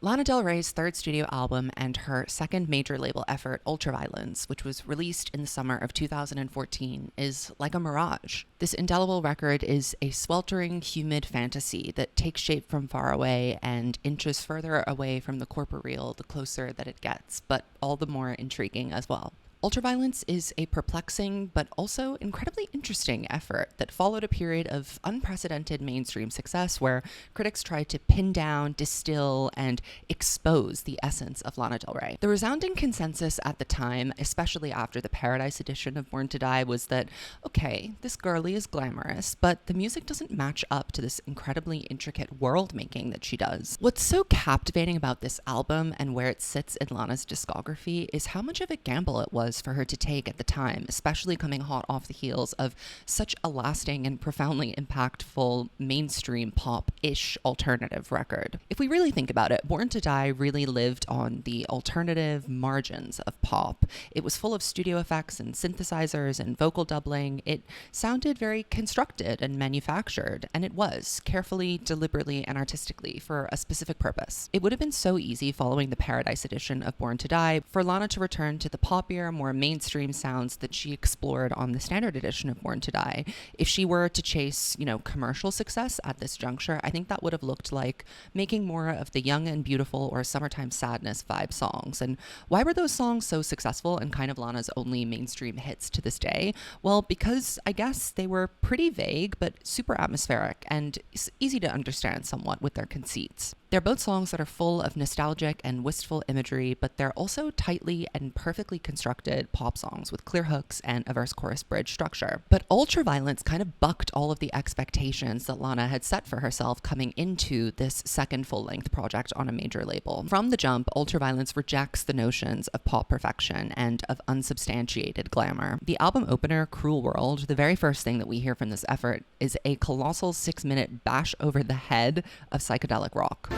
Lana Del Rey's third studio album and her second major label effort, Ultraviolence, which was released in the summer of 2014, is like a mirage. This indelible record is a sweltering, humid fantasy that takes shape from far away and inches further away from the corporeal the closer that it gets, but all the more intriguing as well. Ultraviolence is a perplexing but also incredibly interesting effort that followed a period of unprecedented mainstream success where critics tried to pin down, distill, and expose the essence of Lana Del Rey. The resounding consensus at the time, especially after the Paradise edition of Born to Die, was that, okay, this girlie is glamorous, but the music doesn't match up to this incredibly intricate world making that she does. What's so captivating about this album and where it sits in Lana's discography is how much of a gamble it was for her to take at the time, especially coming hot off the heels of such a lasting and profoundly impactful mainstream pop-ish alternative record. If we really think about it, Born to Die really lived on the alternative margins of pop. It was full of studio effects and synthesizers and vocal doubling. It sounded very constructed and manufactured, and it was, carefully, deliberately, and artistically, for a specific purpose. It would have been so easy following the Paradise edition of Born to Die for Lana to return to the poppier, more mainstream sounds that she explored on the standard edition of Born to Die. If she were to chase, commercial success at this juncture, I think that would have looked like making more of the Young and Beautiful or Summertime Sadness vibe songs. And why were those songs so successful and kind of Lana's only mainstream hits to this day? Well, because I guess they were pretty vague, but super atmospheric and easy to understand somewhat with their conceits. They're both songs that are full of nostalgic and wistful imagery, but they're also tightly and perfectly constructed pop songs with clear hooks and a verse-chorus bridge structure. But Ultraviolence kind of bucked all of the expectations that Lana had set for herself coming into this second full-length project on a major label. From the jump, Ultraviolence rejects the notions of pop perfection and of unsubstantiated glamour. The album opener, Cruel World, the very first thing that we hear from this effort, is a colossal 6-minute bash over the head of psychedelic rock.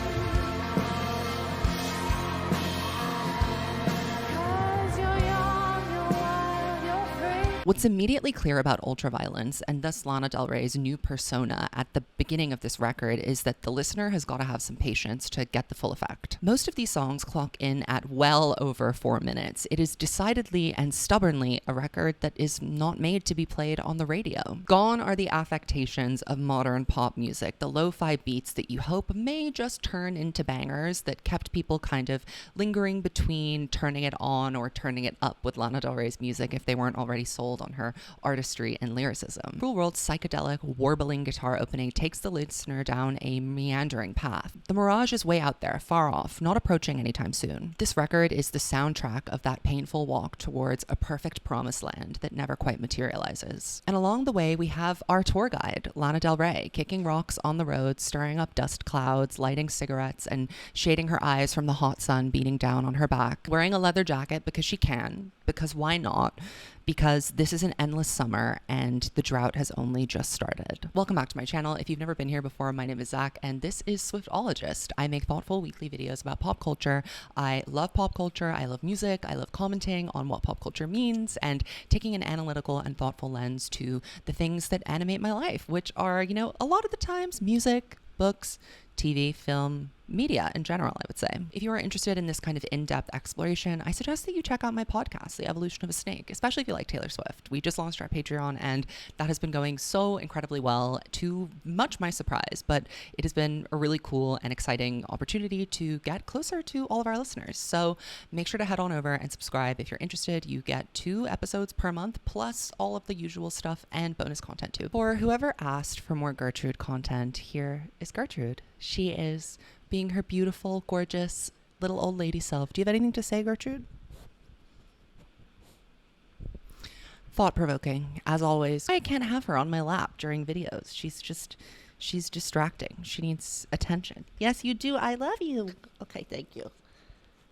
What's immediately clear about Ultraviolence, and thus Lana Del Rey's new persona at the beginning of this record, is that the listener has got to have some patience to get the full effect. Most of these songs clock in at well over 4 minutes. It is decidedly and stubbornly a record that is not made to be played on the radio. Gone are the affectations of modern pop music, the lo-fi beats that you hope may just turn into bangers that kept people kind of lingering between turning it on or turning it up with Lana Del Rey's music if they weren't already sold on her artistry and lyricism. Cruel World's psychedelic, warbling guitar opening takes the listener down a meandering path. The mirage is way out there, far off, not approaching anytime soon. This record is the soundtrack of that painful walk towards a perfect promised land that never quite materializes. And along the way, we have our tour guide, Lana Del Rey, kicking rocks on the road, stirring up dust clouds, lighting cigarettes, and shading her eyes from the hot sun beating down on her back, wearing a leather jacket because she can, because why not? Because this is an endless summer and the drought has only just started. Welcome back to my channel. If you've never been here before, my name is Zach and this is Swiftologist. I make thoughtful weekly videos about pop culture. I love pop culture. I love music. I love commenting on what pop culture means and taking an analytical and thoughtful lens to the things that animate my life, which are, a lot of the times music, books, TV, film, media in general, I would say. If you are interested in this kind of in-depth exploration, I suggest that you check out my podcast, The Evolution of a Snake, especially if you like Taylor Swift. We just launched our Patreon and that has been going so incredibly well, to much my surprise, but it has been a really cool and exciting opportunity to get closer to all of our listeners. So make sure to head on over and subscribe if you're interested. You get 2 episodes per month, plus all of the usual stuff and bonus content too. For whoever asked for more Gertrude content, here is Gertrude. She is being her beautiful, gorgeous, little old lady self. Do you have anything to say, Gertrude? Thought-provoking, as always. I can't have her on my lap during videos. She's distracting. She needs attention. Yes, you do. I love you. Okay, thank you.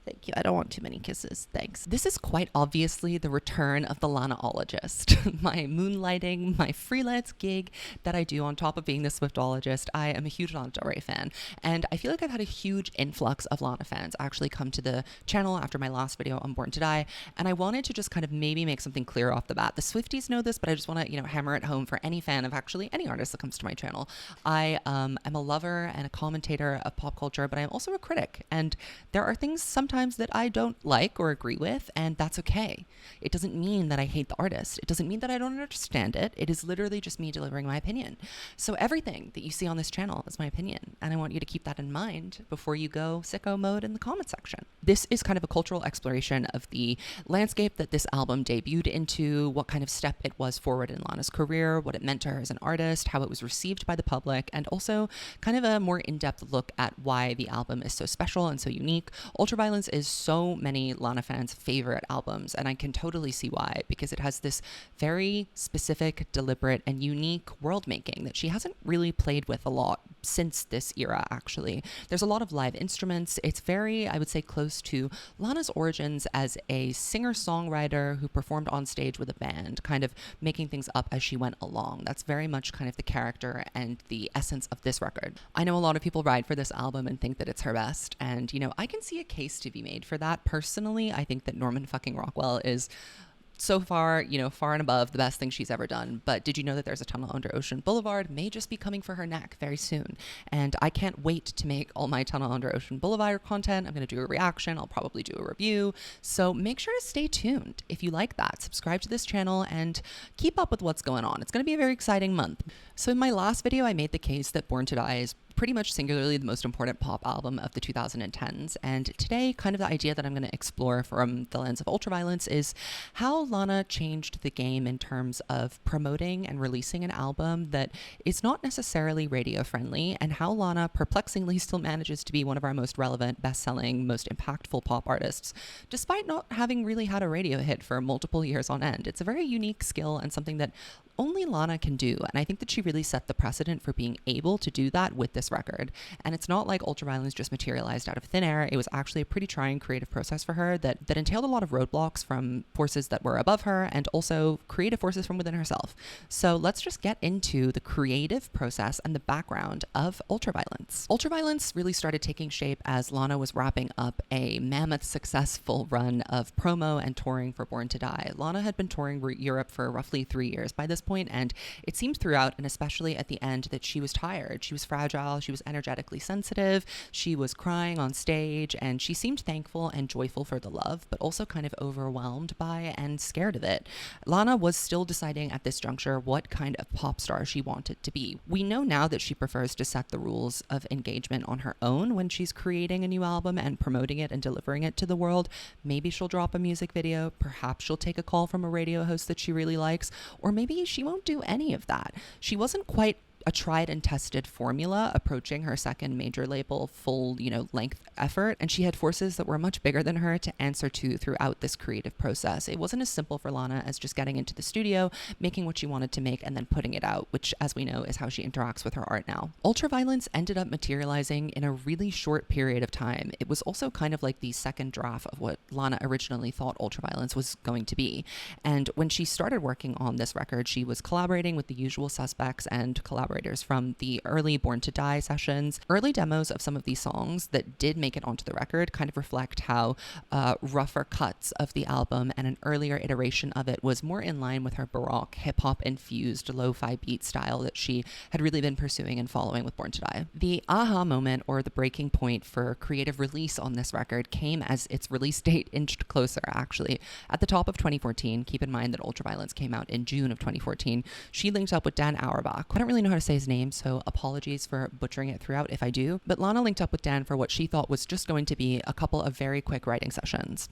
Thank you. I don't want too many kisses. Thanks. This is quite obviously the return of the lanaologist, my moonlighting, my freelance gig that I do on top of being the Swiftologist. I am a huge Lana Del Rey fan, and I feel like I've had a huge influx of Lana fans actually come to the channel after my last video on Born to Die, and I wanted to just kind of maybe make something clear off the bat. The Swifties know this, but I just want to, hammer it home for any fan of actually any artist that comes to my channel. I am a lover and a commentator of pop culture, but I'm also a critic, and there are things sometimes that I don't like or agree with, and that's okay. It doesn't mean that I hate the artist. It doesn't mean that I don't understand it. It is literally just me delivering my opinion. So everything that you see on this channel is my opinion, and I want you to keep that in mind before you go sicko mode in the comment section. This is kind of a cultural exploration of the landscape that this album debuted into, what kind of step it was forward in Lana's career, what it meant to her as an artist, how it was received by the public, and also kind of a more in-depth look at why the album is so special and so unique. Ultraviolence is so many Lana fans' favorite albums, and I can totally see why, because it has this very specific, deliberate, and unique world making that she hasn't really played with a lot since this era, actually. There's a lot of live instruments. It's very, I would say, close to Lana's origins as a singer-songwriter who performed on stage with a band, kind of making things up as she went along. That's very much kind of the character and the essence of this record. I know a lot of people ride for this album and think that it's her best, and, I can see a case to be made for that. Personally, I think that Norman fucking Rockwell is so far, far and above the best thing she's ever done. But did you know that There's a Tunnel Under Ocean Boulevard may just be coming for her neck very soon? And I can't wait to make all my Tunnel Under Ocean Boulevard content. I'm going to do a reaction. I'll probably do a review. So make sure to stay tuned. If you like that, subscribe to this channel and keep up with what's going on. It's going to be a very exciting month. So in my last video, I made the case that Born to Die is pretty much singularly the most important pop album of the 2010s. And today, kind of the idea that I'm going to explore from the lens of Ultraviolence is how Lana changed the game in terms of promoting and releasing an album that is not necessarily radio friendly, and how Lana perplexingly still manages to be one of our most relevant, best-selling, most impactful pop artists, despite not having really had a radio hit for multiple years on end. It's a very unique skill and something that only Lana can do, and I think that she really set the precedent for being able to do that with this record. And it's not like Ultraviolence just materialized out of thin air. It was actually a pretty trying creative process for her that entailed a lot of roadblocks from forces that were above her and also creative forces from within herself. So let's just get into the creative process and the background of Ultraviolence. Ultraviolence really started taking shape as Lana was wrapping up a mammoth successful run of promo and touring for Born to Die. Lana had been touring Europe for roughly 3 years by this point, and it seemed throughout, and especially at the end, that she was tired. She was fragile. She was energetically sensitive. She was crying on stage, and she seemed thankful and joyful for the love, but also kind of overwhelmed by and scared of it. Lana was still deciding at this juncture what kind of pop star she wanted to be. We know now that she prefers to set the rules of engagement on her own when she's creating a new album and promoting it and delivering it to the world. Maybe she'll drop a music video. Perhaps she'll take a call from a radio host that she really likes, or maybe she won't do any of that. She wasn't quite a tried and tested formula approaching her second major label full, length effort, and she had forces that were much bigger than her to answer to throughout this creative process. It wasn't as simple for Lana as just getting into the studio, making what she wanted to make, and then putting it out, which, as we know, is how she interacts with her art now. Ultraviolence ended up materializing in a really short period of time. It was also kind of like the second draft of what Lana originally thought Ultraviolence was going to be. And when she started working on this record, she was collaborating with the usual suspects and collaborators from the early Born to Die sessions. Early demos of some of these songs that did make it onto the record kind of reflect how rougher cuts of the album and an earlier iteration of it was more in line with her baroque, hip-hop infused lo-fi beat style that she had really been pursuing and following with Born to Die. The aha moment, or the breaking point for creative release on this record, came as its release date inched closer, actually. At the top of 2014, keep in mind that Ultraviolence came out in June of 2014, she linked up with Dan Auerbach. I don't really know how to say his name, so apologies for butchering it throughout if I do, but Lana linked up with Dan for what she thought was just going to be a couple of very quick writing sessions.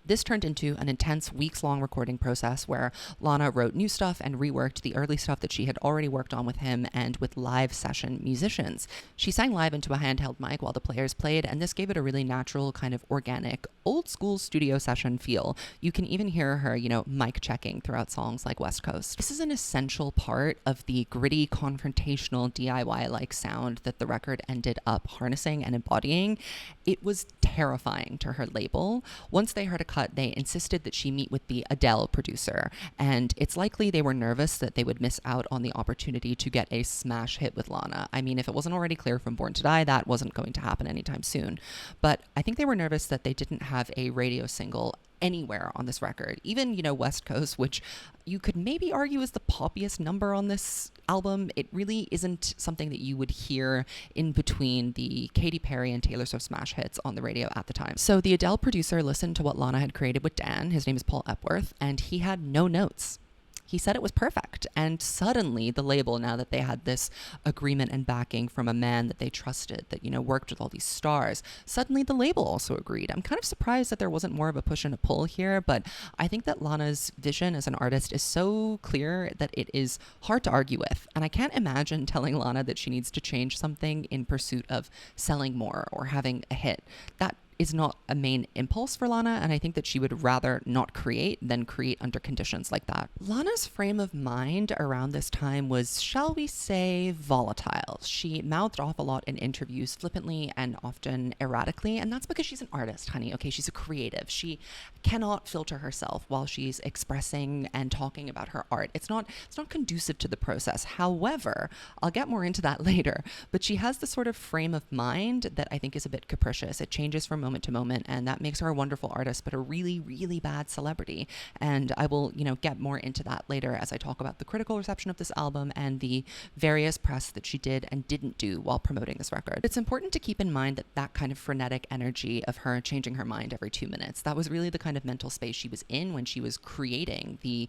This turned into an intense weeks-long recording process where Lana wrote new stuff and reworked the early stuff that she had already worked on with him and with live session musicians. She sang live into a handheld mic while the players played, and this gave it a really natural, kind of organic, old-school studio session feel. You can even hear her, mic checking throughout songs like West Coast. This is an essential part of the gritty, confrontational, DIY-like sound that the record ended up harnessing and embodying. It was terrifying to her label. Once they heard a cut, they insisted that she meet with the Adele producer, and it's likely they were nervous that they would miss out on the opportunity to get a smash hit with Lana. I mean, if it wasn't already clear from Born to Die, that wasn't going to happen anytime soon. But I think they were nervous that they didn't have a radio single anywhere on this record. Even, West Coast, which you could maybe argue is the poppiest number on this album, it really isn't something that you would hear in between the Katy Perry and Taylor Swift smash hits on the radio at the time. So the Adele producer listened to what Lana had created with Dan, his name is Paul Epworth, and he had no notes. He said it was perfect. And suddenly the label, now that they had this agreement and backing from a man that they trusted, that, worked with all these stars, suddenly the label also agreed. I'm kind of surprised that there wasn't more of a push and a pull here, but I think that Lana's vision as an artist is so clear that it is hard to argue with. And I can't imagine telling Lana that she needs to change something in pursuit of selling more or having a hit. That is not a main impulse for Lana, and I think that she would rather not create than create under conditions like that. Lana's frame of mind around this time was, shall we say, volatile. She mouthed off a lot in interviews flippantly and often erratically, and that's because she's an artist, honey. Okay, she's a creative. She cannot filter herself while she's expressing and talking about her art. It's not conducive to the process. However, I'll get more into that later, but she has the sort of frame of mind that I think is a bit capricious. It changes from moment to moment, and that makes her a wonderful artist, but a really, really bad celebrity. And I will, get more into that later as I talk about the critical reception of this album and the various press that she did and didn't do while promoting this record. It's important to keep in mind that that kind of frenetic energy of her changing her mind every 2 minutes, that was really the kind of mental space she was in when she was creating the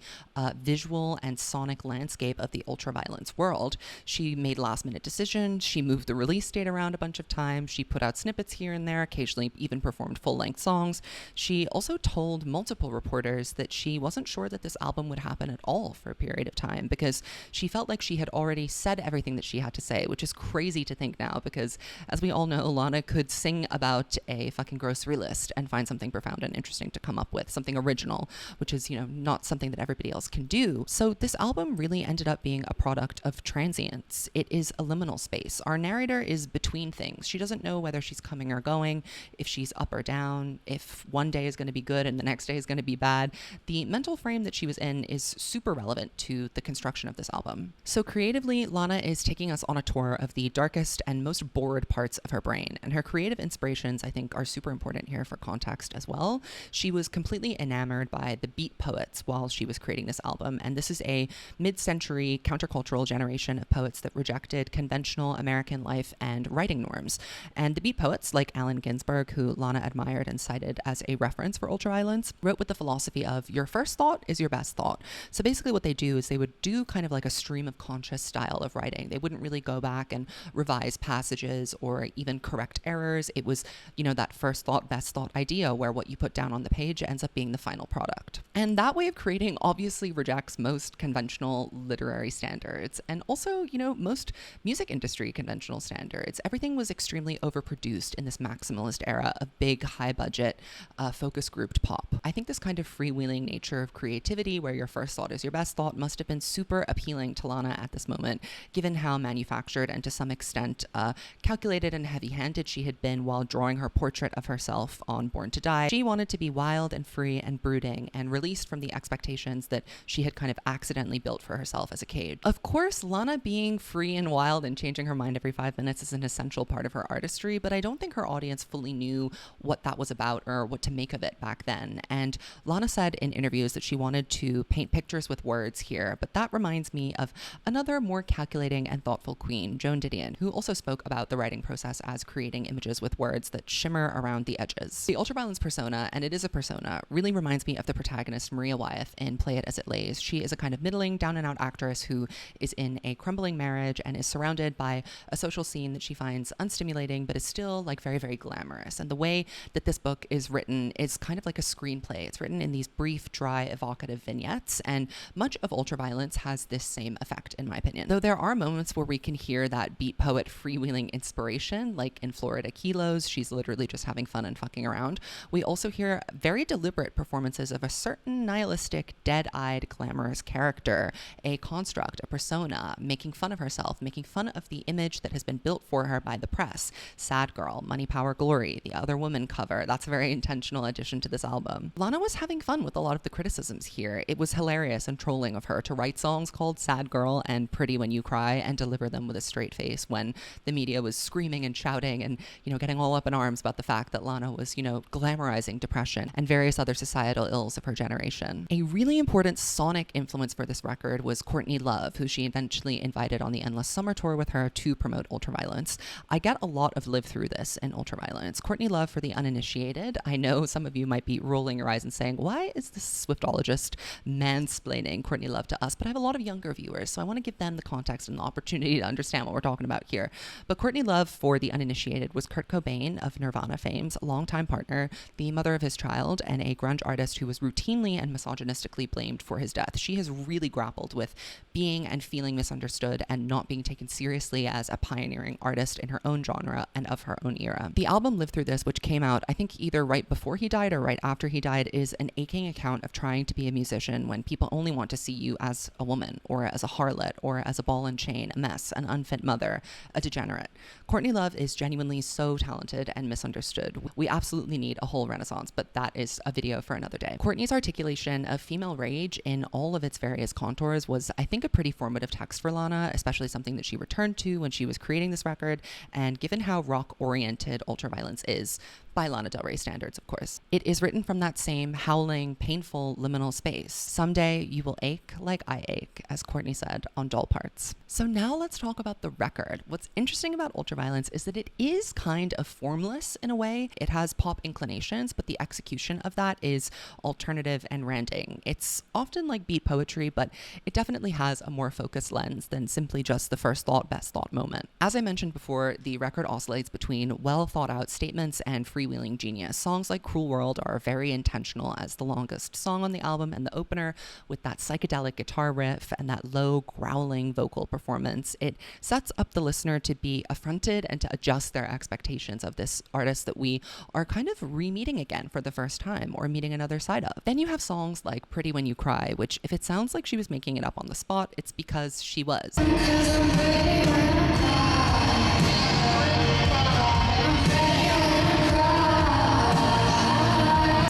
visual and sonic landscape of the ultraviolence world. She made last-minute decisions. She moved the release date around a bunch of times. She put out snippets here and there, occasionally even performed full-length songs. She also told multiple reporters that she wasn't sure that this album would happen at all for a period of time because she felt like she had already said everything that she had to say, which is crazy to think now because, as we all know, Lana could sing about a fucking grocery list and find something profound and interesting to come up with, something original, which is, not something that everybody else can do. So this album really ended up being a product of transience. It is a liminal space. Our narrator is between things. She doesn't know whether she's coming or going, if she's up or down, if one day is going to be good and the next day is going to be bad. The mental frame that she was in is super relevant to the construction of this album. So creatively, Lana is taking us on a tour of the darkest and most bored parts of her brain, and her creative inspirations, I think, are super important here for context as well. She was completely enamored by the beat poets while she was creating this album, and this is a mid-century countercultural generation of poets that rejected conventional American life and writing norms. And the beat poets, like Allen Ginsberg, who Lana admired and cited as a reference for ultraviolence, wrote with the philosophy of your first thought is your best thought. So basically what they do is they would do kind of like a stream of conscious style of writing. They wouldn't really go back and revise passages or even correct errors. It was, that first thought, best thought idea where what you put down on the page ends up being the final product. And that way of creating obviously rejects most conventional literary standards and also, most music industry conventional standards. Everything was extremely overproduced in this maximalist era of big, high-budget, focus-grouped pop. I think this kind of freewheeling nature of creativity where your first thought is your best thought must have been super appealing to Lana at this moment, given how manufactured and to some extent calculated and heavy-handed she had been while drawing her portrait of herself on Born to Die. She wanted to be wild and free and brooding and released from the expectations that she had kind of accidentally built for herself as a cage. Of course, Lana being free and wild and changing her mind every 5 minutes is an essential part of her artistry, but I don't think her audience fully knew what that was about or what to make of it back then. And Lana said in interviews that she wanted to paint pictures with words here, but that reminds me of another more calculating and thoughtful queen, Joan Didion, who also spoke about the writing process as creating images with words that shimmer around the edges. The ultraviolence persona, and it is a persona, really reminds me of the protagonist Maria Wyeth in Play It As It Lays. She is a kind of middling, down-and-out actress who is in a crumbling marriage and is surrounded by a social scene that she finds unstimulating, but is still like very, very glamorous. And And the way that this book is written is kind of like a screenplay. It's written in these brief, dry, evocative vignettes, and much of Ultraviolence has this same effect, in my opinion. Though there are moments where we can hear that beat poet freewheeling inspiration, like in Florida Kilos, she's literally just having fun and fucking around. We also hear very deliberate performances of a certain nihilistic, dead-eyed, glamorous character, a construct, a persona, making fun of herself, making fun of the image that has been built for her by the press. Sad Girl, Money, Power, Glory, the Other Woman cover. That's a very intentional addition to this album. Lana was having fun with a lot of the criticisms here. It was hilarious and trolling of her to write songs called Sad Girl and Pretty When You Cry and deliver them with a straight face when the media was screaming and shouting and, getting all up in arms about the fact that Lana was, glamorizing depression and various other societal ills of her generation. A really important sonic influence for this record was Courtney Love, who she eventually invited on the Endless Summer Tour with her to promote Ultraviolence. I get a lot of live through this in Ultraviolence. Courtney Love, for the uninitiated, I know some of you might be rolling your eyes and saying, why is this Swiftologist mansplaining Courtney Love to us? But I have a lot of younger viewers, so I want to give them the context and the opportunity to understand what we're talking about here. But Courtney Love, for the uninitiated, was Kurt Cobain of Nirvana fame's longtime partner, the mother of his child, and a grunge artist who was routinely and misogynistically blamed for his death. She has really grappled with being and feeling misunderstood and not being taken seriously as a pioneering artist in her own genre and of her own era. The album Live Through This, which came out, I think either right before he died or right after he died, is an aching account of trying to be a musician when people only want to see you as a woman or as a harlot or as a ball and chain, a mess, an unfit mother, a degenerate. Courtney Love is genuinely so talented and misunderstood. We absolutely need a whole renaissance, but that is a video for another day. Courtney's articulation of female rage in all of its various contours was, I think, a pretty formative text for Lana, especially something that she returned to when she was creating this record, and given how rock-oriented Ultraviolence is, by Lana Del Rey standards, of course. It is written from that same howling, painful, liminal space. Someday you will ache like I ache, as Courtney said on Doll Parts. So now let's talk about the record. What's interesting about Ultraviolence is that it is kind of formless in a way. It has pop inclinations, but the execution of that is alternative and ranting. It's often like beat poetry, but it definitely has a more focused lens than simply just the first thought, best thought moment. As I mentioned before, the record oscillates between well thought out statements and freewheeling genius. Songs like Cruel World are very intentional as the longest song on the album and the opener with that psychedelic guitar riff and that low growling vocal performance. It sets up the listener to be affronted and to adjust their expectations of this artist that we are kind of re-meeting again for the first time or meeting another side of. Then you have songs like Pretty When You Cry, which if it sounds like she was making it up on the spot, it's because she was.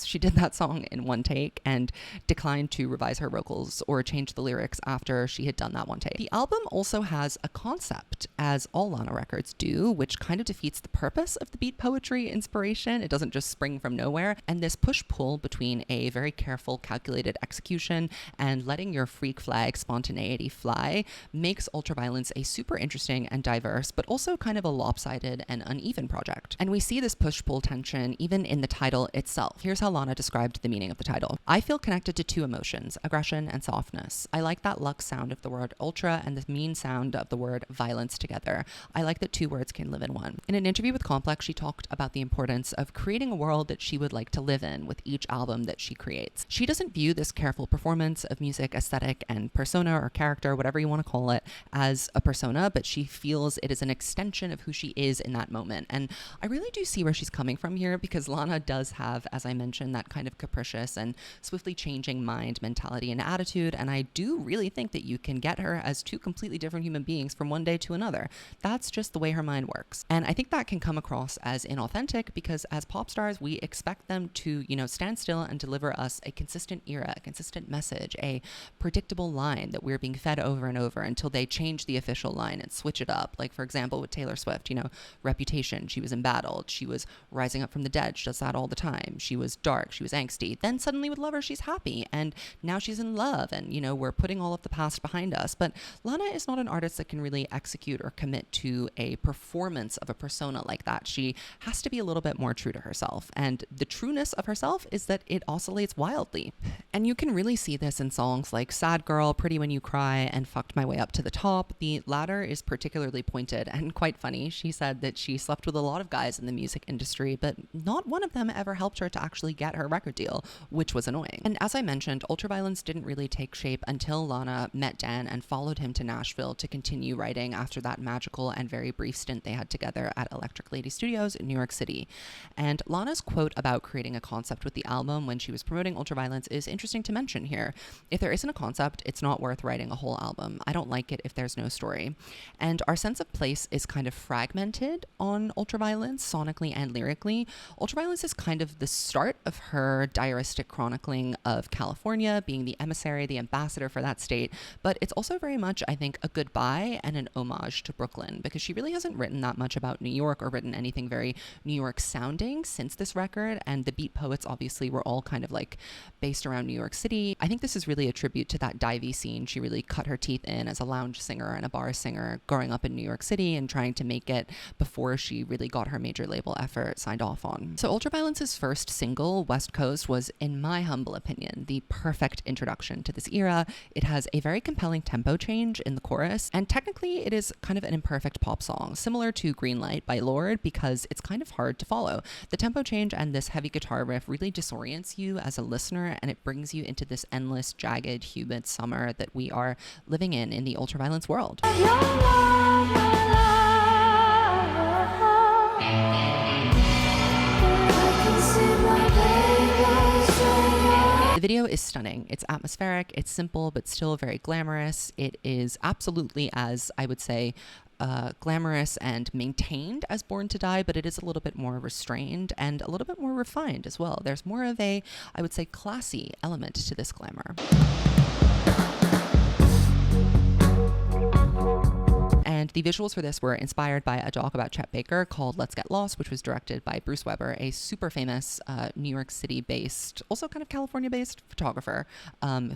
She did that song in one take and declined to revise her vocals or change the lyrics after she had done that one take. The album also has a concept, as all Lana records do, which kind of defeats the purpose of the beat poetry inspiration. It doesn't just spring from nowhere. And this push-pull between a very careful, calculated execution and letting your freak flag spontaneity fly makes Ultraviolence a super interesting and diverse, but also kind of a lopsided and uneven project. And we see this push-pull tension even in the title itself. Here's how Lana described the meaning of the title. I feel connected to two emotions, aggression and softness. I like that luxe sound of the word ultra and the mean sound of the word violence together. I like that two words can live in one. In an interview with Complex, she talked about the importance of creating a world that she would like to live in with each album that she creates. She doesn't view this careful performance of music, aesthetic, and persona or character, whatever you want to call it, as a persona, but she feels it is an extension of who she is in that moment. And I really do see where she's coming from here, because Lana does have, as I mentioned, that kind of capricious and swiftly changing mind, mentality, and attitude, and I do really think that you can get her as two completely different human beings from one day to another. That's just the way her mind works. And I think that can come across as inauthentic because as pop stars, we expect them to, stand still and deliver us a consistent era, a consistent message, a predictable line that we're being fed over and over until they change the official line and switch it up. Like, for example, with Taylor Swift, Reputation, she was embattled, she was rising up from the dead, she does that all the time. She was dark, euphoric, she was angsty. Then suddenly with Lover, she's happy, and now she's in love, and we're putting all of the past behind us. But Lana is not an artist that can really execute or commit to a performance of a persona like that. She has to be a little bit more true to herself, and the trueness of herself is that it oscillates wildly. And you can really see this in songs like Sad Girl, Pretty When You Cry, and Fucked My Way Up to the Top. The latter is particularly pointed and quite funny. She said that she slept with a lot of guys in the music industry, but not one of them ever helped her to actually get her record deal, which was annoying. And as I mentioned, ultraviolence didn't really take shape until Lana met Dan and followed him to Nashville to continue writing after that magical and very brief stint they had together at Electric Lady Studios in New York City. And Lana's quote about creating a concept with the album when she was promoting ultraviolence is interesting to mention here. If there isn't a concept, it's not worth writing a whole album. I don't like it if there's no story. And our sense of place is kind of fragmented on ultraviolence, sonically and lyrically. Ultraviolence is kind of the start of her diaristic chronicling of California, being the emissary, the ambassador for that state, but it's also very much, I think, a goodbye and an homage to Brooklyn, because she really hasn't written that much about New York or written anything very New York sounding since this record, and the beat poets obviously were all kind of like based around New York City. I think this is really a tribute to that divey scene she really cut her teeth in as a lounge singer and a bar singer growing up in New York City and trying to make it before she really got her major label effort signed off on. So Ultraviolence's first single, West Coast, was, in my humble opinion, the perfect introduction to this era. It has a very compelling tempo change in the chorus, and technically it is kind of an imperfect pop song, similar to Green Light by Lorde, because it's kind of hard to follow. The tempo change and this heavy guitar riff really disorients you as a listener, and it brings you into this endless, jagged, humid summer that we are living in the ultraviolence world. The video is stunning. It's atmospheric, it's simple, but still very glamorous. It is absolutely, as I would say, glamorous and maintained as Born to Die, but it is a little bit more restrained and a little bit more refined as well. There's more of a, I would say, classy element to this glamour. And the visuals for this were inspired by a doc about Chet Baker called Let's Get Lost, which was directed by Bruce Weber, a super famous New York City-based, also kind of California-based photographer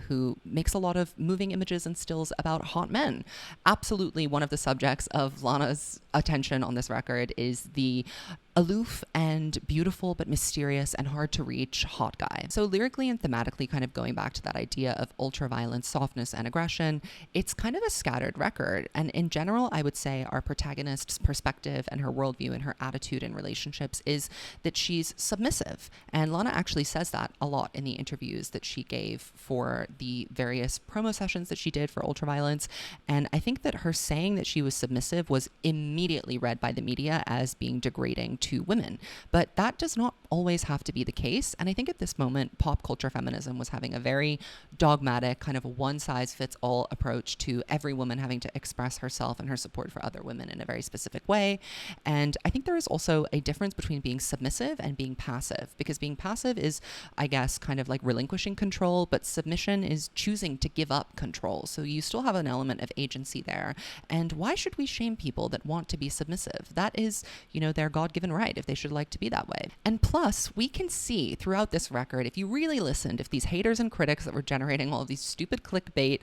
who makes a lot of moving images and stills about hot men. Absolutely one of the subjects of Lana's attention on this record is the aloof and beautiful but mysterious and hard to reach hot guy. So lyrically and thematically, kind of going back to that idea of ultraviolent softness and aggression, it's kind of a scattered record. And in general, I would say our protagonist's perspective and her worldview and her attitude in relationships is that she's submissive. And Lana actually says that a lot in the interviews that she gave for the various promo sessions that she did for Ultraviolence. And I think that her saying that she was submissive was immediately read by the media as being degrading to women, but that does not always have to be the case. And I think at this moment, pop culture feminism was having a very dogmatic, kind of one-size-fits-all approach to every woman having to express herself and her support for other women in a very specific way. And I think there is also a difference between being submissive and being passive, because being passive is, I guess, kind of like relinquishing control, but submission is choosing to give up control. So you still have an element of agency there. And why should we shame people that want to be submissive? That is, their God-given right, if they should like to be that way. And plus, we can see throughout this record, if you really listened, if these haters and critics that were generating all of these stupid clickbait,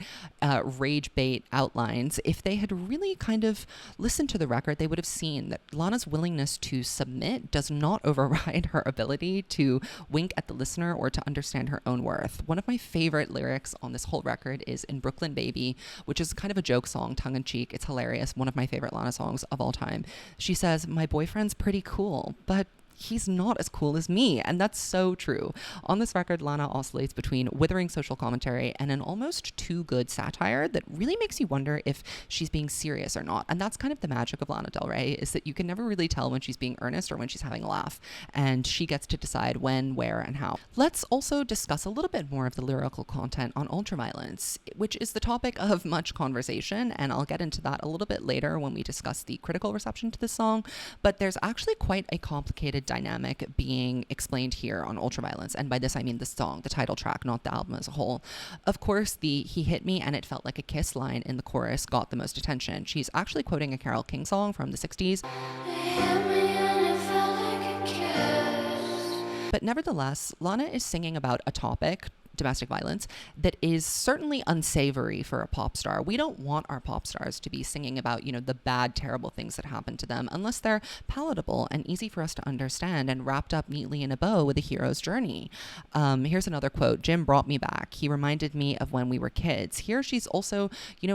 rage bait outlines, if they had really kind of listened to the record, they would have seen that Lana's willingness to submit does not override her ability to wink at the listener or to understand her own worth. One of my favorite lyrics on this whole record is in Brooklyn Baby, which is kind of a joke song, tongue-in-cheek. It's hilarious. One of my favorite Lana songs of all time. She says, "My boyfriend's pretty cool, but he's not as cool as me." And that's so true. On this record, Lana oscillates between withering social commentary and an almost too good satire that really makes you wonder if she's being serious or not. And that's kind of the magic of Lana Del Rey, is that you can never really tell when she's being earnest or when she's having a laugh. And she gets to decide when, where, and how. Let's also discuss a little bit more of the lyrical content on Ultraviolence, which is the topic of much conversation. And I'll get into that a little bit later when we discuss the critical reception to this song. But there's actually quite a complicated dynamic being explained here on Ultraviolence, and by this I mean the song, the title track, not the album as a whole. Of course, the "he hit me and it felt like a kiss" line in the chorus got the most attention. She's actually quoting a Carole King song from the 60s. But nevertheless, Lana is singing about a topic, domestic violence, that is certainly unsavory for a pop star. We don't want our pop stars to be singing about, the bad, terrible things that happen to them unless they're palatable and easy for us to understand and wrapped up neatly in a bow with a hero's journey. Here's another quote. Jim brought me back. He reminded me of when we were kids. Here she's also,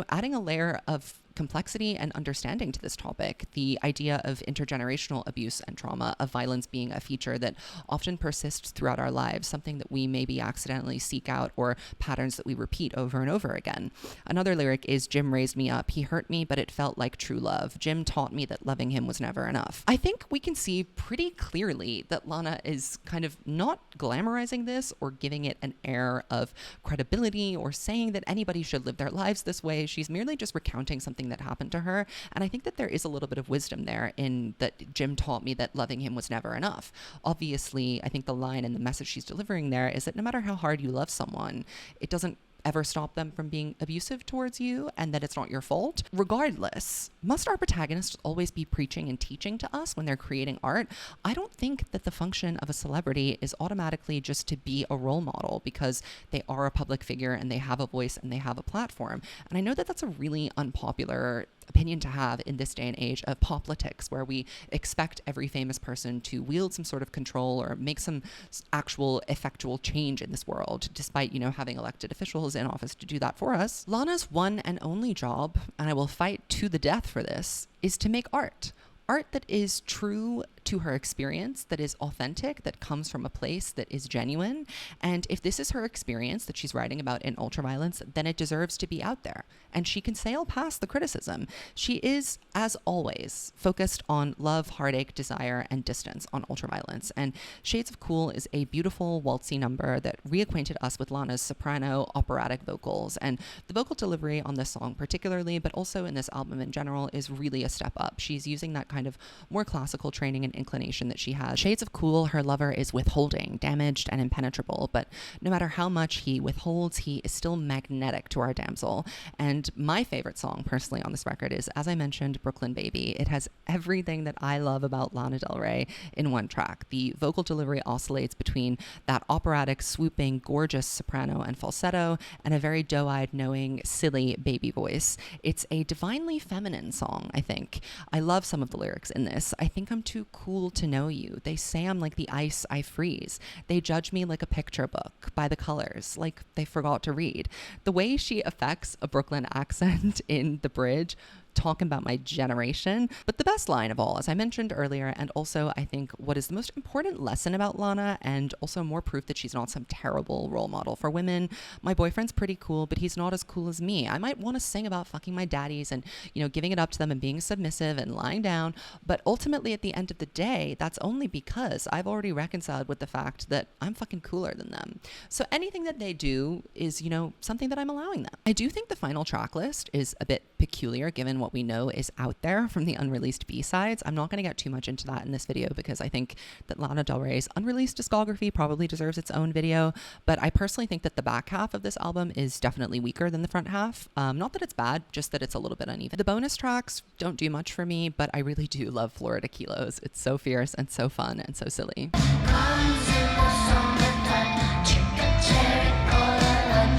adding a layer of complexity and understanding to this topic. The idea of intergenerational abuse and trauma, of violence being a feature that often persists throughout our lives, something that we maybe accidentally seek out, or patterns that we repeat over and over again. Another lyric is, Jim raised me up. He hurt me, but it felt like true love. Jim taught me that loving him was never enough. I think we can see pretty clearly that Lana is kind of not glamorizing this or giving it an air of credibility or saying that anybody should live their lives this way. She's merely just recounting something that happened to her. And I think that there is a little bit of wisdom there in that Jim taught me that loving him was never enough. Obviously, I think the line and the message she's delivering there is that no matter how hard you love someone, it doesn't ever stop them from being abusive towards you, and that it's not your fault. Regardless, must our protagonists always be preaching and teaching to us when they're creating art? I don't think that the function of a celebrity is automatically just to be a role model because they are a public figure and they have a voice and they have a platform. And I know that that's a really unpopular opinion to have in this day and age of politics, where we expect every famous person to wield some sort of control or make some actual effectual change in this world, despite, having elected officials in office to do that for us. Lana's one and only job, and I will fight to the death for this, is to make art. Art that is true to her experience, that is authentic, that comes from a place that is genuine. And if this is her experience that she's writing about in Ultraviolence, then it deserves to be out there. And she can sail past the criticism. She is, as always, focused on love, heartache, desire, and distance on Ultraviolence. And Shades of Cool is a beautiful, waltzy number that reacquainted us with Lana's soprano operatic vocals. And the vocal delivery on this song particularly, but also in this album in general, is really a step up. She's using that kind of more classical training and inclination that she has. Shades of Cool, her lover is withholding, damaged and impenetrable, but no matter how much he withholds, he is still magnetic to our damsel. And my favorite song personally on this record is, as I mentioned, Brooklyn Baby. It has everything that I love about Lana Del Rey in one track. The vocal delivery oscillates between that operatic, swooping, gorgeous soprano and falsetto and a very doe-eyed, knowing, silly baby voice. It's a divinely feminine song, I think. I love some of the lyrics in this. I think I'm too cool to know you. They say I'm like the ice I freeze. They judge me like a picture book by the colors, like they forgot to read. The way she affects a Brooklyn accent in the bridge, talking about my generation. But the best line of all, as I mentioned earlier, and also I think what is the most important lesson about Lana, and also more proof that she's not some terrible role model for women. My boyfriend's pretty cool, but he's not as cool as me. I might want to sing about fucking my daddies and, giving it up to them and being submissive and lying down. But ultimately, at the end of the day, that's only because I've already reconciled with the fact that I'm fucking cooler than them. So anything that they do is, something that I'm allowing them. I do think the final track list is a bit peculiar given what we know is out there from the unreleased B-sides. I'm not going to get too much into that in this video because I think that Lana Del Rey's unreleased discography probably deserves its own video, but I personally think that the back half of this album is definitely weaker than the front half. Not that it's bad, just that it's a little bit uneven. The bonus tracks don't do much for me, but I really do love Florida Kilos. It's so fierce and so fun and so silly.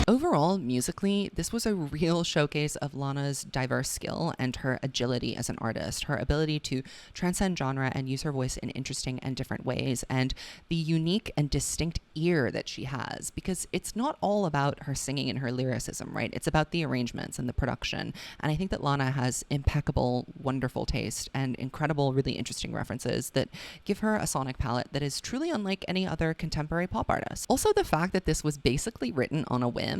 Overall, musically, this was a real showcase of Lana's diverse skill and her agility as an artist, her ability to transcend genre and use her voice in interesting and different ways, and the unique and distinct ear that she has, because it's not all about her singing and her lyricism, right? It's about the arrangements and the production. And I think that Lana has impeccable, wonderful taste and incredible, really interesting references that give her a sonic palette that is truly unlike any other contemporary pop artist. Also, the fact that this was basically written on a whim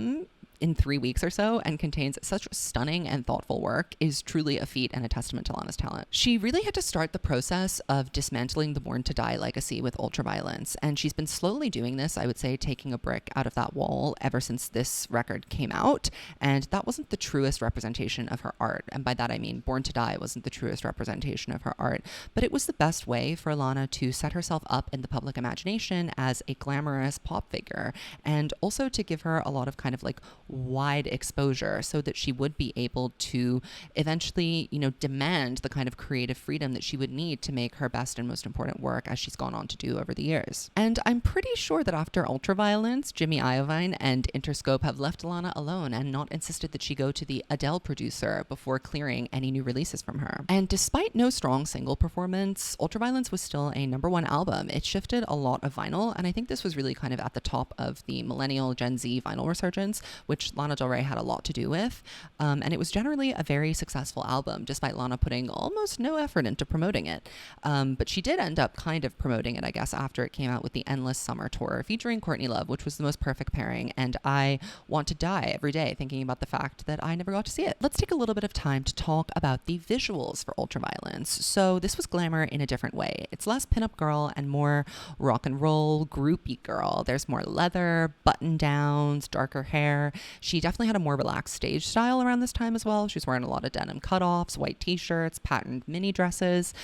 in 3 weeks or so and contains such stunning and thoughtful work is truly a feat and a testament to Lana's talent. She really had to start the process of dismantling the Born to Die legacy with Ultraviolence, and she's been slowly doing this, I would say, taking a brick out of that wall ever since this record came out, and that wasn't the truest representation of her art. And by that I mean Born to Die wasn't the truest representation of her art, but it was the best way for Lana to set herself up in the public imagination as a glamorous pop figure, and also to give her a lot of kind of like wide exposure so that she would be able to eventually, demand the kind of creative freedom that she would need to make her best and most important work, as she's gone on to do over the years. And I'm pretty sure that after Ultraviolence, Jimmy Iovine and Interscope have left Lana alone and not insisted that she go to the Adele producer before clearing any new releases from her. And despite no strong single performance, Ultraviolence was still a #1 album. It shifted a lot of vinyl, and I think this was really kind of at the top of the millennial Gen Z vinyl resurgence, which Lana Del Rey had a lot to do with. And it was generally a very successful album, despite Lana putting almost no effort into promoting it. But she did end up kind of promoting it, I guess, after it came out with the Endless Summer Tour featuring Courtney Love, which was the most perfect pairing. And I want to die every day thinking about the fact that I never got to see it. Let's take a little bit of time to talk about the visuals for Ultraviolence. So this was glamour in a different way. It's less pinup girl and more rock and roll, groupie girl. There's more leather, button downs, darker hair. She definitely had a more relaxed stage style around this time as well. She was wearing a lot of denim cutoffs, white t-shirts, patterned mini dresses.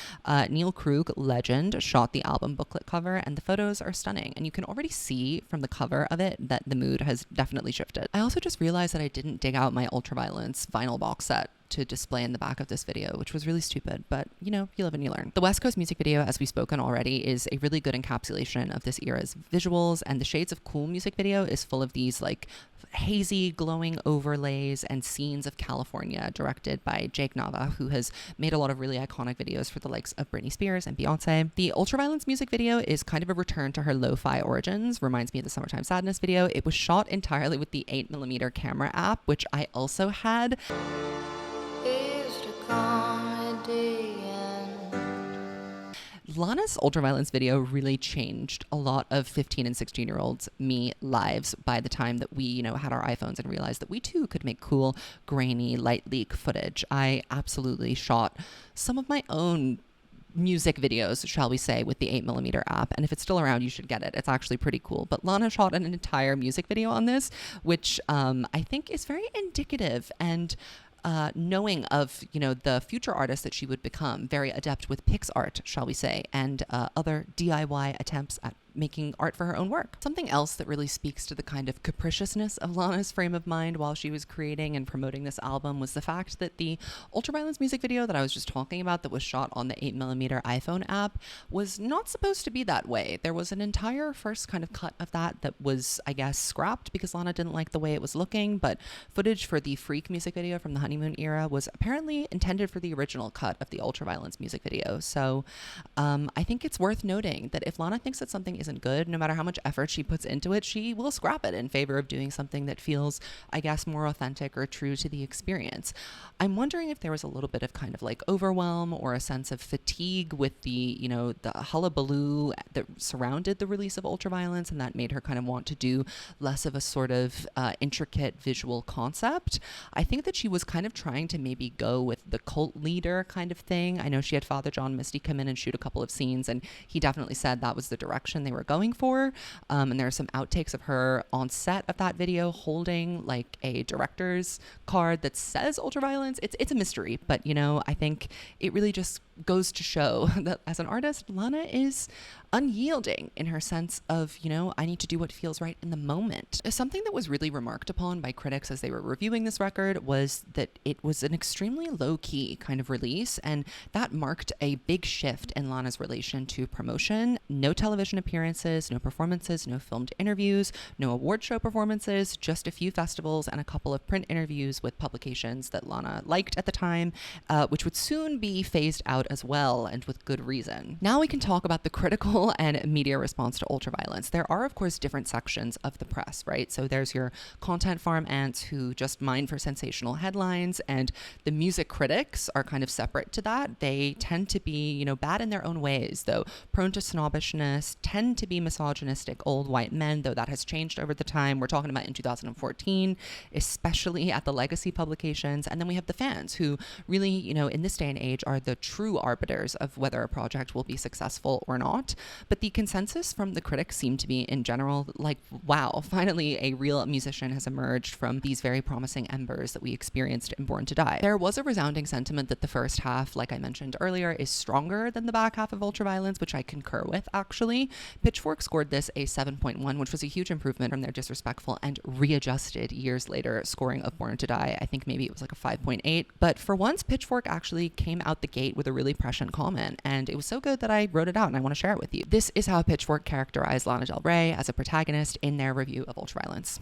Neil Krug, legend, shot the album booklet cover, and the photos are stunning. And you can already see from the cover of it that the mood has definitely shifted. I also just realized that I didn't dig out my Ultraviolence vinyl box set to display in the back of this video, which was really stupid, but you live and you learn. The West Coast music video, as we've spoken already, is a really good encapsulation of this era's visuals, and the Shades of Cool music video is full of these like hazy glowing overlays and scenes of California, directed by Jake Nava, who has made a lot of really iconic videos for the likes of Britney Spears and Beyonce. The Ultraviolence music video is kind of a return to her lo-fi origins, reminds me of the Summertime Sadness video. It was shot entirely with the 8mm camera app, which I also had. Lana's Ultraviolence video really changed a lot of 15 and 16-year-olds me lives by the time that we, had our iPhones and realized that we too could make cool, grainy, light leak footage. I absolutely shot some of my own music videos, shall we say, with the 8mm app, and if it's still around, you should get it. It's actually pretty cool. But Lana shot an entire music video on this, which I think is very indicative and knowing of, the future artist that she would become, very adept with pix art, shall we say, and other DIY attempts at making art for her own work. Something else that really speaks to the kind of capriciousness of Lana's frame of mind while she was creating and promoting this album was the fact that the Ultraviolence music video that I was just talking about that was shot on the 8mm iPhone app was not supposed to be that way. There was an entire first kind of cut of that was, I guess, scrapped because Lana didn't like the way it was looking, but footage for the Freak music video from the honeymoon era was apparently intended for the original cut of the Ultraviolence music video. So I think it's worth noting that if Lana thinks that something isn't good, no matter how much effort she puts into it, she will scrap it in favor of doing something that feels, I guess, more authentic or true to the experience. I'm wondering if there was a little bit of kind of like overwhelm or a sense of fatigue with the, the hullabaloo that surrounded the release of Ultraviolence, and that made her kind of want to do less of a sort of intricate visual concept. I think that she was kind of trying to maybe go with the cult leader kind of thing. I know she had Father John Misty come in and shoot a couple of scenes, and he definitely said that was the direction they were going for. And there are some outtakes of her on set of that video holding like a director's card that says Ultraviolence. It's a mystery, but I think it really just goes to show that as an artist, Lana is unyielding in her sense of, I need to do what feels right in the moment. Something that was really remarked upon by critics as they were reviewing this record was that it was an extremely low-key kind of release, and that marked a big shift in Lana's relation to promotion. No television appearances, no performances, no filmed interviews, no award show performances, just a few festivals and a couple of print interviews with publications that Lana liked at the time, which would soon be phased out as well, and with good reason. Now we can talk about the critical and media response to Ultraviolence. There are, of course, different sections of the press, right? So there's your content farm ants who just mine for sensational headlines, and the music critics are kind of separate to that. They tend to be, bad in their own ways, though prone to snobbishness, tend to be misogynistic old white men, though that has changed over the time. We're talking about in 2014, especially at the legacy publications. And then we have the fans who really, in this day and age are the true arbiters of whether a project will be successful or not. But the consensus from the critics seemed to be in general like, wow, finally a real musician has emerged from these very promising embers that we experienced in Born to Die. There was a resounding sentiment that the first half, like I mentioned earlier, is stronger than the back half of Ultraviolence, which I concur with actually, Pitchfork scored this a 7.1, which was a huge improvement from their disrespectful and readjusted years later scoring of Born to Die. I think maybe it was like a 5.8. But for once, Pitchfork actually came out the gate with a really prescient comment, and it was so good that I wrote it out and I want to share it with you. This is how Pitchfork characterized Lana Del Rey as a protagonist in their review of Ultraviolence.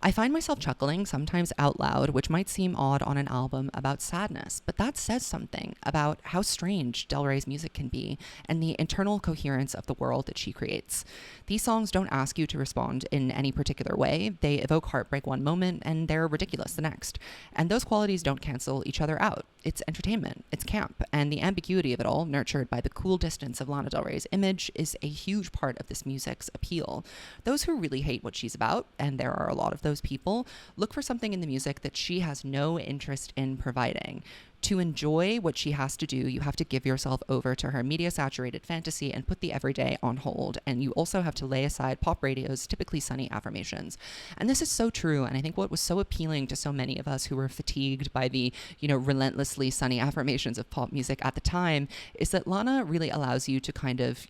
I find myself chuckling, sometimes out loud, which might seem odd on an album about sadness, but that says something about how strange Del Rey's music can be and the internal coherence of the world that she creates. These songs don't ask you to respond in any particular way. They evoke heartbreak one moment and they're ridiculous the next. And those qualities don't cancel each other out. It's entertainment, it's camp, and the ambiguity of it all, nurtured by the cool distance of Lana Del Rey's image, is a huge part of this music's appeal. Those who really hate what she's about, and there are a lot of those people, look for something in the music that she has no interest in providing. To enjoy what she has to do, you have to give yourself over to her media-saturated fantasy and put the everyday on hold. And you also have to lay aside pop radio's typically sunny affirmations. And this is so true. And I think what was so appealing to so many of us who were fatigued by the, relentlessly sunny affirmations of pop music at the time is that Lana really allows you to kind of,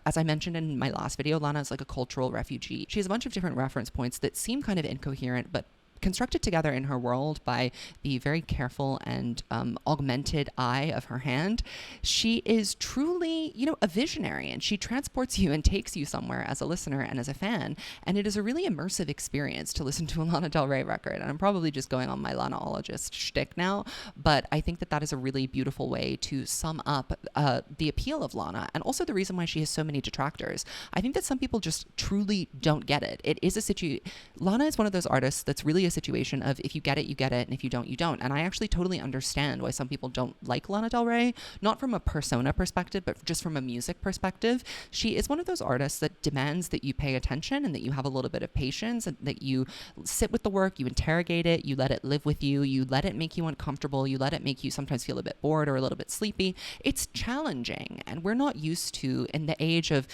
as I mentioned in my last video, Lana is like a cultural refugee. She has a bunch of different reference points that seem kind of incoherent, but constructed together in her world by the very careful and augmented eye of her hand. She is truly, a visionary, and she transports you and takes you somewhere as a listener and as a fan. And it is a really immersive experience to listen to a Lana Del Rey record. And I'm probably just going on my lanaologist shtick now, but I think that that is a really beautiful way to sum up the appeal of Lana, and also the reason why she has so many detractors. I think that some people just truly don't get it. It is Lana is one of those artists that's really a situation of if you get it, you get it, and if you don't, you don't. And I actually totally understand why some people don't like Lana Del Rey, not from a persona perspective, but just from a music perspective. She is one of those artists that demands that you pay attention and that you have a little bit of patience, and that you sit with the work, you interrogate it, you let it live with you, you let it make you uncomfortable, you let it make you sometimes feel a bit bored or a little bit sleepy. It's challenging, and we're not used to, in the age of,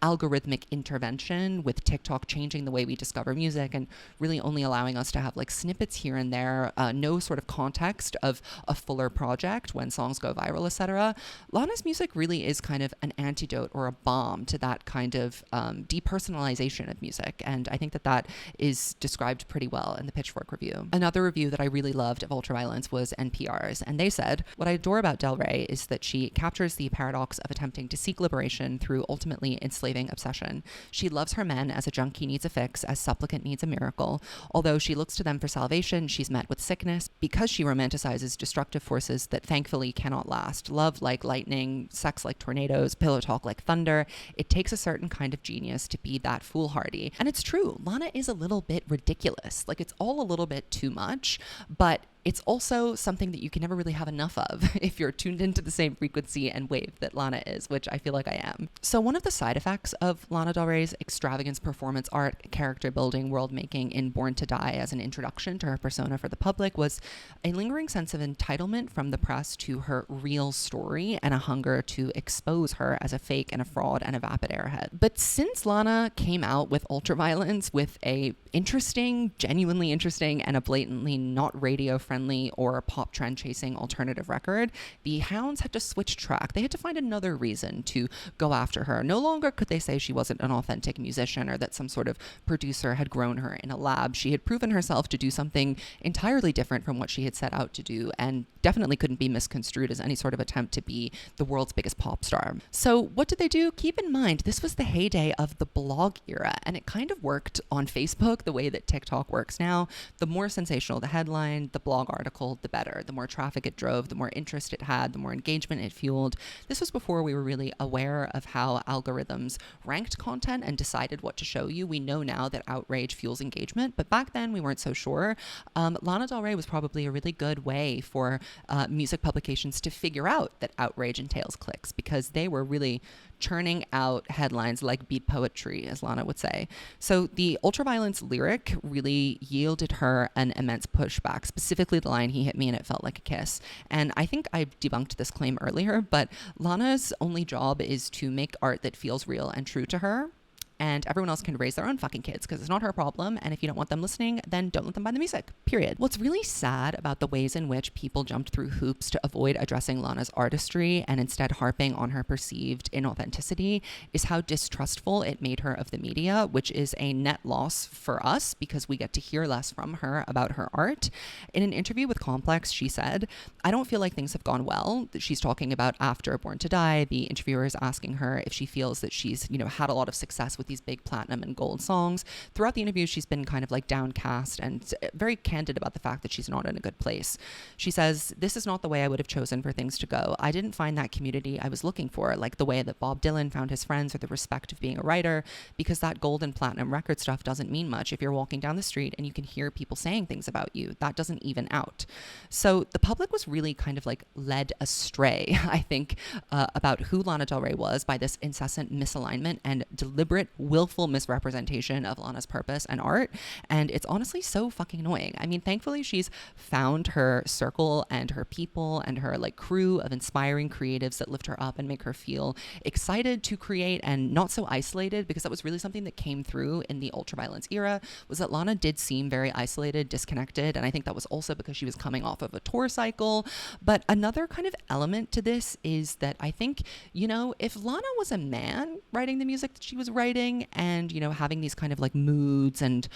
algorithmic intervention with TikTok changing the way we discover music and really only allowing us to have like snippets here and there, no sort of context of a fuller project when songs go viral, etc. Lana's music really is kind of an antidote or a balm to that kind of depersonalization of music, and I think that that is described pretty well in the Pitchfork review. Another review that I really loved of Ultraviolence was NPR's, and they said, "What I adore about Del Rey is that she captures the paradox of attempting to seek liberation through ultimately enslaving obsession. She loves her men as a junkie needs a fix, as supplicant needs a miracle. Although she looks to them for salvation, she's met with sickness because she romanticizes destructive forces that thankfully cannot last. Love like lightning, sex like tornadoes, pillow talk like thunder. It takes a certain kind of genius to be that foolhardy." And it's true. Lana is a little bit ridiculous. Like, it's all a little bit too much, but it's also something that you can never really have enough of if you're tuned into the same frequency and wave that Lana is, which I feel like I am. So one of the side effects of Lana Del Rey's extravagance, performance art, character building, world making in Born to Die as an introduction to her persona for the public was a lingering sense of entitlement from the press to her real story and a hunger to expose her as a fake and a fraud and a vapid airhead. But since Lana came out with Ultraviolence with a interesting, genuinely interesting, and a blatantly not radio friendly or pop trend chasing alternative record, the hounds had to switch track. They had to find another reason to go after her. No longer could they say she wasn't an authentic musician or that some sort of producer had grown her in a lab. She had proven herself to do something entirely different from what she had set out to do, and definitely couldn't be misconstrued as any sort of attempt to be the world's biggest pop star. So what did they do? Keep in mind, this was the heyday of the blog era, and it kind of worked on Facebook the way that TikTok works now. The more sensational the headline, the blog article, the better. The more traffic it drove, the more interest it had, the more engagement it fueled. This was before we were really aware of how algorithms ranked content and decided what to show you. We know now that outrage fuels engagement, but back then we weren't so sure. Lana Del Rey was probably a really good way for music publications to figure out that outrage entails clicks, because they were really churning out headlines like beat poetry, as Lana would say. So the Ultraviolence lyric really yielded her an immense pushback, specifically the line, "He hit me and it felt like a kiss." And I think I debunked this claim earlier, but Lana's only job is to make art that feels real and true to her. and everyone else can raise their own fucking kids because it's not her problem. And if you don't want them listening, then don't let them buy the music, period. What's really sad about the ways in which people jumped through hoops to avoid addressing Lana's artistry and instead harping on her perceived inauthenticity is how distrustful it made her of the media, which is a net loss for us because we get to hear less from her about her art. In an interview with Complex, she said, "I don't feel like things have gone well." She's talking about after Born to Die. The interviewer is asking her if she feels that she's, had a lot of success with these big platinum and gold songs. Throughout the interview, she's been kind of like downcast and very candid about the fact that she's not in a good place. She says, "This is not the way I would have chosen for things to go. I didn't find that community I was looking for, like the way that Bob Dylan found his friends or the respect of being a writer, because that gold and platinum record stuff doesn't mean much if you're walking down the street and you can hear people saying things about you. That doesn't even out." So the public was really kind of like led astray, I think, about who Lana Del Rey was by this incessant misalignment and deliberate, willful misrepresentation of Lana's purpose and art. And it's honestly so fucking annoying. I mean, thankfully, she's found her circle and her people and her like crew of inspiring creatives that lift her up and make her feel excited to create and not so isolated, because that was really something that came through in the ultraviolence era, was that Lana did seem very isolated, disconnected. And I think that was also because she was coming off of a tour cycle. But another kind of element to this is that I think, if Lana was a man writing the music that she was writing and, having these kind of like moods and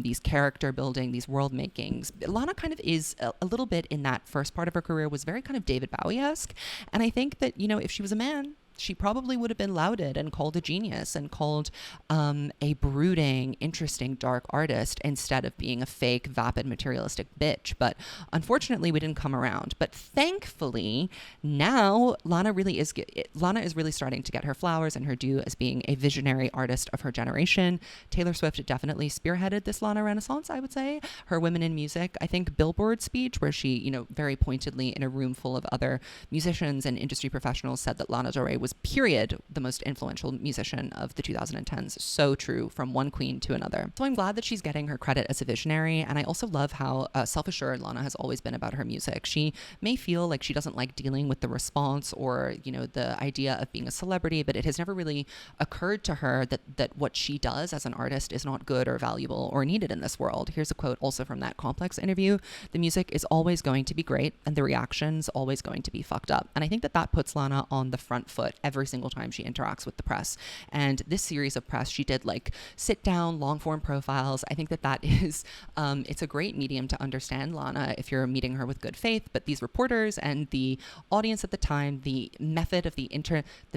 these character building, these world makings, Lana kind of is a little bit in that first part of her career was very kind of David Bowie-esque. And I think that, if she was a man, she probably would have been lauded and called a genius and called a brooding, interesting, dark artist instead of being a fake, vapid, materialistic bitch. But unfortunately, we didn't come around. But thankfully, now Lana is really starting to get her flowers and her due as being a visionary artist of her generation. Taylor Swift definitely spearheaded this Lana renaissance, I would say. Her Women in Music, I think, Billboard speech, where she, very pointedly in a room full of other musicians and industry professionals said that Lana Del Rey was period the most influential musician of the 2010s. So true, from one queen to another. So I'm glad that she's getting her credit as a visionary, and I also love how self-assured Lana has always been about her music. She may feel like she doesn't like dealing with the response or the idea of being a celebrity, but it has never really occurred to her that what she does as an artist is not good or valuable or needed in this world. Here's a quote also from that Complex interview: "The music is always going to be great and the reaction's always going to be fucked up." And I think that puts Lana on the front foot every single time she interacts with the press. And this series of press, she did like sit down, long form profiles. I think that is, it's a great medium to understand Lana if you're meeting her with good faith. But these reporters and the audience at the time, the method of the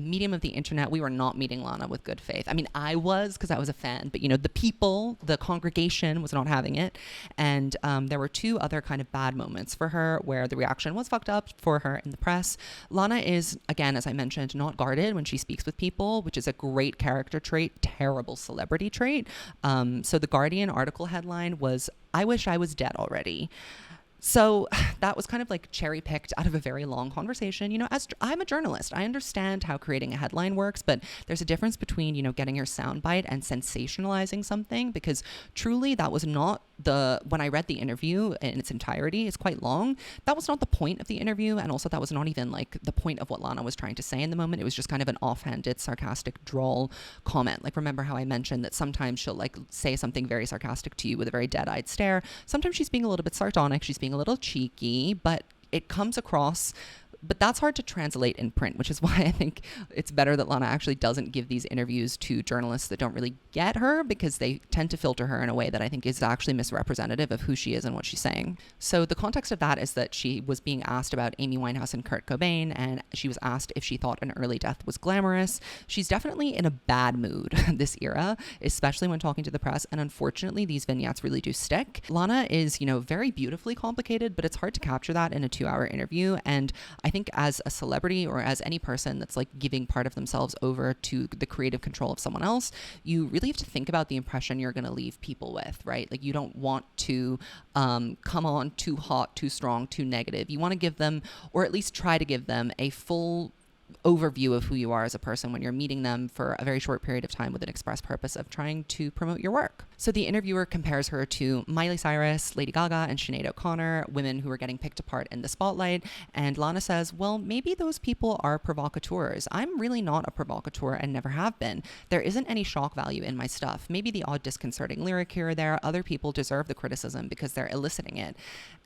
medium of the internet, we were not meeting Lana with good faith. I mean, I was, because I was a fan, but the people, the congregation was not having it. And there were two other kind of bad moments for her where the reaction was fucked up for her in the press. Lana is, again, as I mentioned, not guarded when she speaks with people, which is a great character trait, terrible celebrity trait. So the Guardian article headline was, "I wish I was dead already." So that was kind of like cherry picked out of a very long conversation. As I'm a journalist, I understand how creating a headline works, but there's a difference between, getting your soundbite and sensationalizing something, because truly that was not when I read the interview in its entirety, it's quite long. That was not the point of the interview. And also that was not even like the point of what Lana was trying to say in the moment. It was just kind of an offhanded, sarcastic, droll comment. Like, remember how I mentioned that sometimes she'll like say something very sarcastic to you with a very dead-eyed stare. Sometimes she's being a little bit sardonic. She's being a little cheeky, but it comes across. But that's hard to translate in print, which is why I think it's better that Lana actually doesn't give these interviews to journalists that don't really get her, because they tend to filter her in a way that I think is actually misrepresentative of who she is and what she's saying. So the context of that is that she was being asked about Amy Winehouse and Kurt Cobain, and she was asked if she thought an early death was glamorous. She's definitely in a bad mood this era, especially when talking to the press, and unfortunately these vignettes really do stick. Lana is, very beautifully complicated, but it's hard to capture that in a 2-hour interview, and I think as a celebrity or as any person that's like giving part of themselves over to the creative control of someone else, you really have to think about the impression you're going to leave people with, right? Like, you don't want to come on too hot, too strong, too negative. You want to give them, or at least try to give them, a full overview of who you are as a person when you're meeting them for a very short period of time with an express purpose of trying to promote your work. So the interviewer compares her to Miley Cyrus, Lady Gaga, and Sinead O'Connor, women who are getting picked apart in the spotlight. And Lana says, well, maybe those people are provocateurs. I'm really not a provocateur and never have been. There isn't any shock value in my stuff. Maybe the odd disconcerting lyric here or there. Other people deserve the criticism because they're eliciting it.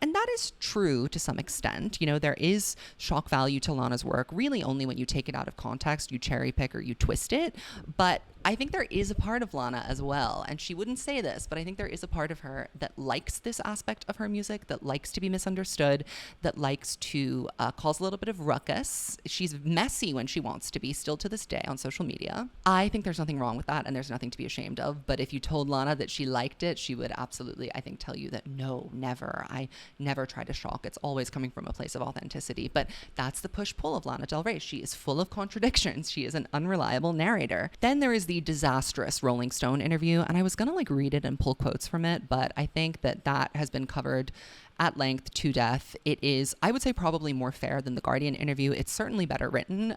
And that is true to some extent. You know, there is shock value to Lana's work, really only when you take it out of context, you cherry pick or you twist it. But I think there is a part of Lana as well, and she wouldn't say this, but I think there is a part of her that likes this aspect of her music, that likes to be misunderstood, that likes to cause a little bit of ruckus. She's messy when she wants to be, still to this day on social media. I think there's nothing wrong with that, and there's nothing to be ashamed of, but if you told Lana that she liked it, she would absolutely, I think, tell you that no, never. I never try to shock. It's always coming from a place of authenticity, but that's the push-pull of Lana Del Rey. She is full of contradictions. She is an unreliable narrator. Then there is the disastrous Rolling Stone interview, and I was gonna read it and pull quotes from it, but I think that has been covered at length to death. It is, I would say, probably more fair than the Guardian interview. It's certainly better written,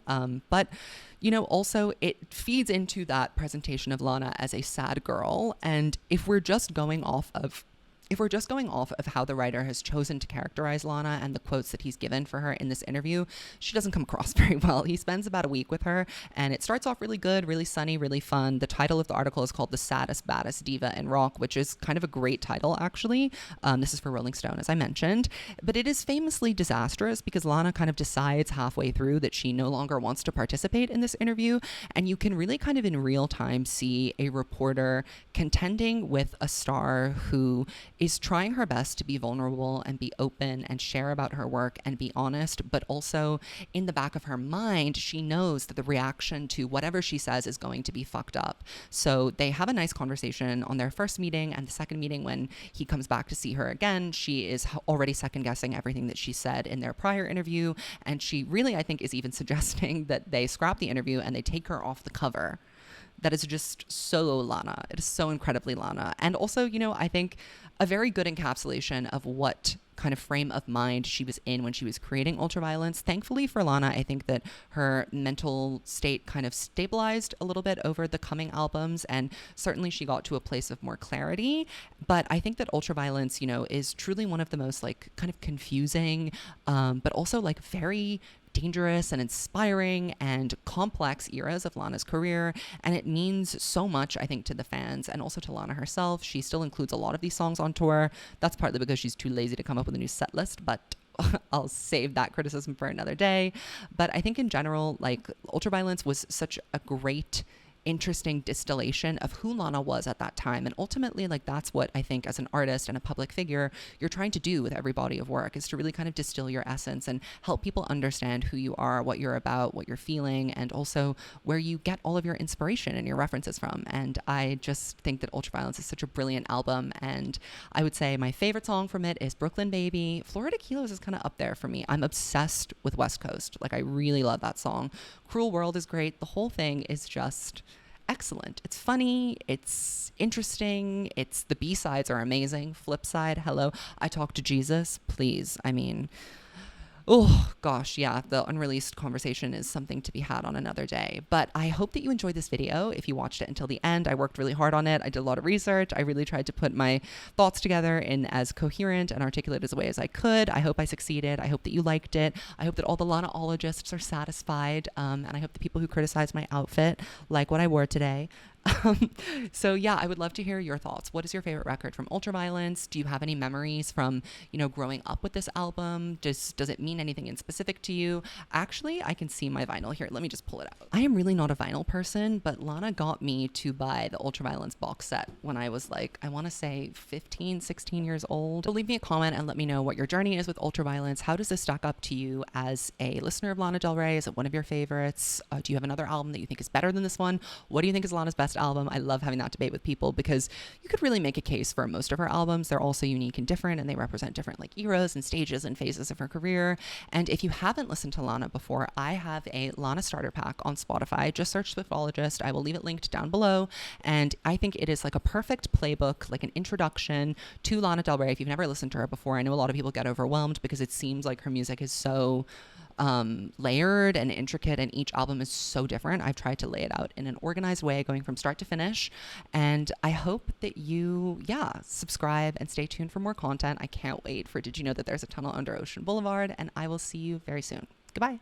but you know, also it feeds into that presentation of Lana as a sad girl. And if we're just going off of how the writer has chosen to characterize Lana and the quotes that he's given for her in this interview, she doesn't come across very well. He spends about a week with her, and it starts off really good, really sunny, really fun. The title of the article is called "The Saddest, Baddest Diva in Rock," which is kind of a great title, actually. This is for Rolling Stone, as I mentioned. But it is famously disastrous because Lana kind of decides halfway through that she no longer wants to participate in this interview, and you can really kind of in real time see a reporter contending with a star who is trying her best to be vulnerable and be open and share about her work and be honest, but also in the back of her mind, she knows that the reaction to whatever she says is going to be fucked up. So they have a nice conversation on their first meeting, and the second meeting when he comes back to see her again, she is already second guessing everything that she said in their prior interview, and she really, I think, is even suggesting that they scrap the interview and they take her off the cover. That is just so Lana. It is so incredibly Lana. And also, you know, I think a very good encapsulation of what kind of frame of mind she was in when she was creating ultraviolence. Thankfully for Lana, I think that her mental state kind of stabilized a little bit over the coming albums, and certainly she got to a place of more clarity. But I think that ultraviolence, you know, is truly one of the most kind of confusing, but also very dangerous and inspiring and complex eras of Lana's career, and it means so much, I think, to the fans and also to Lana herself. She still includes a lot of these songs on tour. That's partly because she's too lazy to come up with a new set list, but I'll save that criticism for another day. But I think in general, ultraviolence was such a great, interesting distillation of who Lana was at that time. And ultimately, that's what I think as an artist and a public figure, you're trying to do with every body of work, is to really kind of distill your essence and help people understand who you are, what you're about, what you're feeling, and also where you get all of your inspiration and your references from. And I just think that Ultraviolence is such a brilliant album. And I would say my favorite song from it is Brooklyn Baby. Florida Kilos is kind of up there for me. I'm obsessed with West Coast. I really love that song. Cruel World is great. The whole thing is just excellent. It's funny, it's interesting, the B-sides are amazing. Flip side, Hello, I Talk to Jesus, please. I mean, oh gosh, yeah, the unreleased conversation is something to be had on another day. But I hope that you enjoyed this video. If you watched it until the end, I worked really hard on it. I did a lot of research. I really tried to put my thoughts together in as coherent and articulate as a way as I could. I hope I succeeded. I hope that you liked it. I hope that all the lanaologists are satisfied. And I hope the people who criticize my outfit like what I wore today. So yeah, I would love to hear your thoughts. What is your favorite record from Ultraviolence? Do you have any memories from, growing up with this album? Does it mean anything in specific to you? Actually, I can see my vinyl here. Let me just pull it out. I am really not a vinyl person, but Lana got me to buy the Ultraviolence box set when I was I want to say 15, 16 years old. So leave me a comment and let me know what your journey is with Ultraviolence. How does this stack up to you as a listener of Lana Del Rey? Is it one of your favorites? Do you have another album that you think is better than this one? What do you think is Lana's best album? I love having that debate with people because you could really make a case for most of her albums. They're also unique and different, and they represent different eras and stages and phases of her career. And if you haven't listened to Lana before, I have a Lana starter pack on Spotify. Just search Swiftologist. I will leave it linked down below. And I think it is a perfect playbook, an introduction to Lana Del Rey. If you've never listened to her before, I know a lot of people get overwhelmed because it seems like her music is so layered and intricate, and each album is so different. I've tried to lay it out in an organized way, going from start to finish, and I hope that you, subscribe and stay tuned for more content. I can't wait for Did You Know That There's a Tunnel Under Ocean Boulevard, and I will see you very soon. Goodbye.